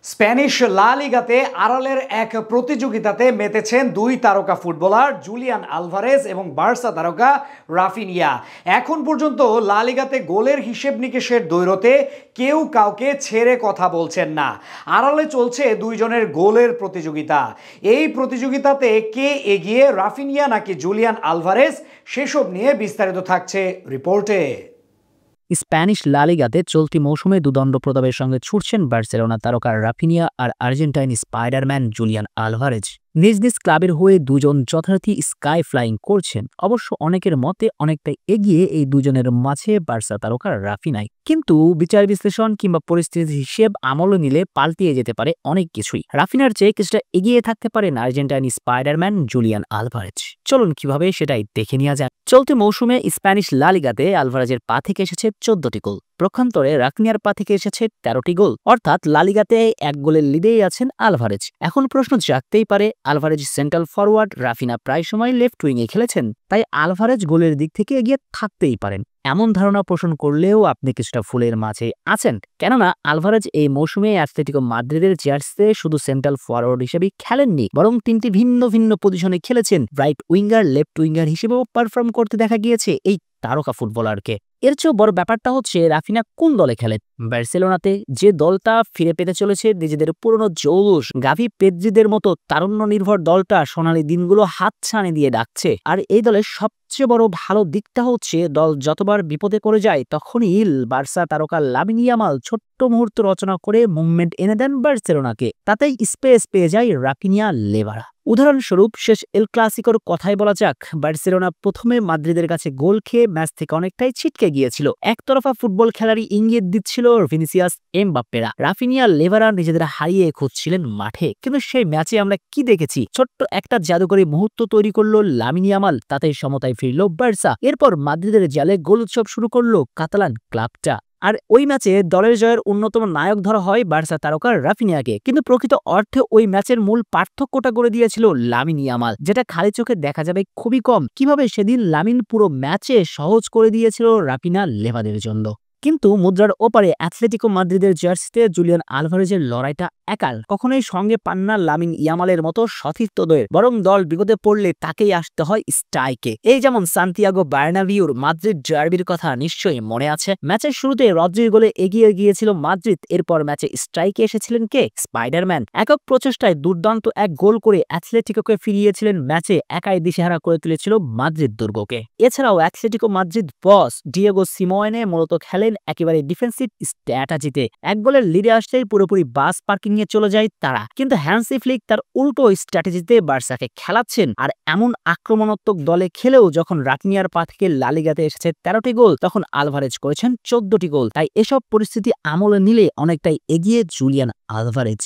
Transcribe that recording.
Spanish লা লিগাতে আড়ালের এক প্রতিযোগিতাতে মেতেছেন দুই তারকা ফুটবলার জুলিয়ান আলভারেজ এবং বার্সা তারকা রাফিনিয়া। এখন পর্যন্ত লা লিগাতে গোলের হিসেব নিকেশের দৈরতে কেউ কাউকে ছেড়ে কথা বলছেন না। আড়ালে চলছে দুইজনের গোলের প্রতিযোগিতা। এই প্রতিযোগিতাতে কে এগিয়ে, রাফিনিয়া নাকি জুলিয়ান আলভারেজ, সেসব নিয়ে বিস্তারিত থাকছে রিপোর্টে। স্প্যানিশ লা লিগাতে চলতি মৌসুমে দুদণ্ড প্রতাপের সঙ্গে ছুটছেন বার্সেলোনা তারকা রাফিনিয়া আর আর্জেন্টাইন স্পাইডারম্যান জুলিয়ান আলভারেজ। নিজ নিজ ক্লাবের হয়ে দুজন যথারীতি স্কাই ফ্লাইং করছেন। অবশ্য অনেকের মতে অনেকটাই এগিয়ে এই দুজনের মাঝে বার্সা তারকা রাফিনাই, কিন্তু বিচার বিশ্লেষণ কিংবা পরিস্থিতির হিসেব আমলে নিলে পাল্টিয়ে যেতে পারে অনেক কিছুই। রাফিনার চেয়ে কিছুটা এগিয়ে থাকতে পারেন আর্জেন্টাইন স্পাইডারম্যান জুলিয়ান আলভারেজ। চলুন কিভাবে সেটাই দেখে নেওয়া যায়। চলতি মৌসুমে স্প্যানিশ লা লিগাতে আলভারেজের পা থেকে এসেছে 14টি গোল, প্রক্ষান্তরে রাফিনিয়ার পা থেকে এসেছে 13টি গোল, অর্থাৎ লা লিগাতে এক গোলের লিডেই আছেন আলভারেজ। এখন প্রশ্ন জাগতেই পারে, আলভারেজ সেন্ট্রাল ফরওয়ার্ড, রাফিনা প্রায় সময় লেফট উইংয়ে খেলেছেন, তাই আলভারেজ গোলের দিক থেকে এগিয়ে থাকতেই পারেন। এমন ধারণা পোষণ করলেও আপনি কিছুটা ফুলের মাঝে আছেন, কেননা আলভারেজ এই মৌসুমে অ্যাটলেটিকো মাদ্রিদের জার্সিতে শুধু সেন্ট্রাল ফরওয়ার্ড হিসেবেই খেলেননি, বরং তিনটি ভিন্ন ভিন্ন পজিশনে খেলেছেন। রাইট উইঙ্গার, লেফট উইঙ্গার হিসেবেও পারফর্ম করতে দেখা গিয়েছে এই তারকা ফুটবলারকে। এর চেয়েও বড় ব্যাপারটা হচ্ছে রাফিনা কোন দলে খেলেন। বার্সেলোনাতে, যে দলটা ফিরে পেতে চলেছে নিজেদের পুরনো জৌলুস গাভি পেদ্রিদের মতো তারুণ্য নির্ভর দলটা সোনালী দিনগুলো হাতছানি দিয়ে ডাকছে। আর এই দলের সবচেয়ে বড় ভালো দিকটা হচ্ছে দল যতবার বিপদে পড়ে যায় তখনই বার্সা তারকা লামিন ইয়ামাল ছোট্ট মুহূর্ত রচনা করে মুভমেন্ট এনে দেন বার্সেলোনাকে, তাতেই স্পেস পেয়ে যায় রাফিনিয়া লেভারা। উদাহরণস্বরূপ শেষ এল ক্লাসিকোর কথাই বলা যাক। বার্সেলোনা প্রথমে মাদ্রিদের কাছে গোল খেয়ে ম্যাচ থেকে অনেকটাই ছিটকে গিয়েছিল। একতরফা ফুটবল খেলারই ইঙ্গিত দিচ্ছিল ভিনিসিয়াস এমবাপ্পেরা। রাফিনিয়া লেভারা নিজেদের হারিয়ে খুঁজছিলেন মাঠে, কিন্তু সেই ম্যাচে আমরা কি দেখেছি? ছোট্ট একটা জাদুকরী মুহূর্ত তৈরি করলো লামিন ইয়ামাল, তাতেই সমতায় ফিরল বার্সা। এরপর মাদ্রিদের জালে গোল উৎসব শুরু করলো কাতালান ক্লাবটা। আর ওই ম্যাচে দলের জয়ের অন্যতম নায়ক ধরা হয় বার্সা তারকা রাফিনিয়াকে, কিন্তু প্রকৃত অর্থে ওই ম্যাচের মূল পার্থক্যটা করে দিয়েছিল লামিন ইয়ামাল, যেটা খালি চোখে দেখা যাবে খুবই কম। কিভাবে সেদিন লামিন পুরো ম্যাচে সহজ করে দিয়েছিল রাফিনা লেভাদের জন্য। কিন্তু মুদ্রার ওপারে অ্যাটলেটিকো মাদ্রিদের জার্সিতে জুলিয়ান আলভারেজের লড়াইটা একাল কখনোই সঙ্গে পান না লামিন ইয়ামালের মতো সতীর্থদের, বরং দল বিপদে পড়লে তাকেই আসতে হয় স্ট্রাইকে। এই যেমন সান্তিয়াগো বার্নাবিউর মাদ্রিদ ডার্বির কথা নিশ্চয়ই মনে আছে। ম্যাচের শুরুতে রদ্রির গোলে এগিয়ে গিয়েছিল মাদ্রিদ, এরপর ম্যাচে স্ট্রাইকে এসেছিলেন কে? স্পাইডারম্যান। একক প্রচেষ্টায় দুর্দান্ত এক গোল করে অ্যাটলেটিকোকে ফিরিয়েছিলেন ম্যাচে, একাই দিশেহারা করে তুলেছিল মাদ্রিদ দুর্গকে। এছাড়াও অ্যাটলেটিকো মাদ্রিদ বস ডিয়েগো সিমোয়েনে মূলত খেলেন একেবারে ডিফেন্সিভ স্ট্র্যাটেজিতে। এক গোলের লিডে আসলেই পুরোপুরি বাস পার্কিং এ চলে যায় তারা, কিন্তু হ্যান্সি ফ্লিক তার উল্টো স্ট্র্যাটেজিতে বার্সাকে খেলাচ্ছেন। আর এমন আক্রমণাত্মক দলে খেলেও যখন রাফিনিয়ার পা থেকে লা লিগাতে এসেছে 13টি গোল, তখন আলভারেজ করেছেন 14টি গোল। তাই এসব পরিস্থিতি আমলে নিলে অনেকটাই এগিয়ে জুলিয়ান আলভারেজ।